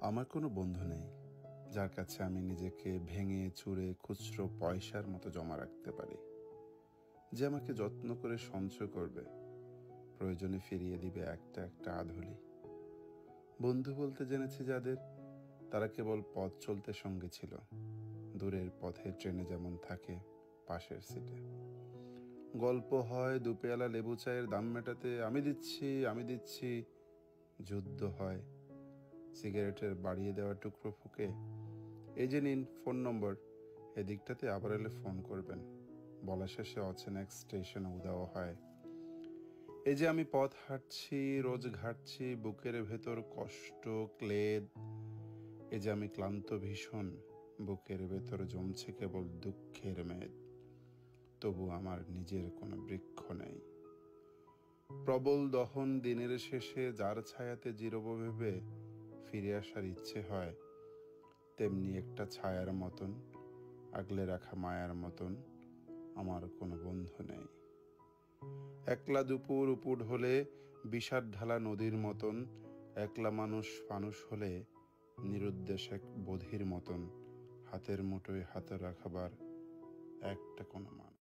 আমার কোনো বন্ধু নেই যার কাছে আমি নিজেকে ভেঙে চুরে খুচরো পয়সার মতো জমা রাখতে পারি, যে আমাকে যত্ন করে সঞ্চয় করবে, প্রয়োজনে ফিরিয়ে দিবে একটা একটা আধুলি। বন্ধু বলতে জেনেছি যাদের, তারা কেবল পথ চলতে সঙ্গে ছিল, দূরের পথে ট্রেনে যেমন থাকে পাশের সিটে। গল্প হয় দুপেয়ালা লেবু চায়ের দাম মেটাতে, আমি দিচ্ছি, যুদ্ধ হয় সিগারেটের বাড়িয়ে দেওয়া টুকরো ফুকে, এই যে নিন ফোন নম্বর, এদিকটাতে আবার এলে ফোন করবেন, বলা শেষে অচেনা এক স্টেশনে উদাও হয়। এই যে আমি পথ হাঁটছি, রোজ ঘাটছি, বুকের ভেতর কষ্ট ক্লেদ, এই যে আমি ক্লান্ত ভীষণ, বুকের ভেতর জমছে কেবল দুঃখের মেদ, তবু আমার নিজের কোনো বৃক্ষ নেই। প্রবল দহন দিনের শেষে যার ছায়াতে জিরব ভেবে ফিরে আসার ইচ্ছে হয়, তেমনি একটা ছায়ার মতন, আগলে রাখা মায়ার মতন আমার কোনো বন্ধু নেই। একলা দুপুর উপুর হলে বিষাদ ঢালা নদীর মতন, একলা মানুষ হলে নিরুদ্দেশ এক বধির মতন, হাতের মুঠোয় হাতে রাখাবার একটা কোনো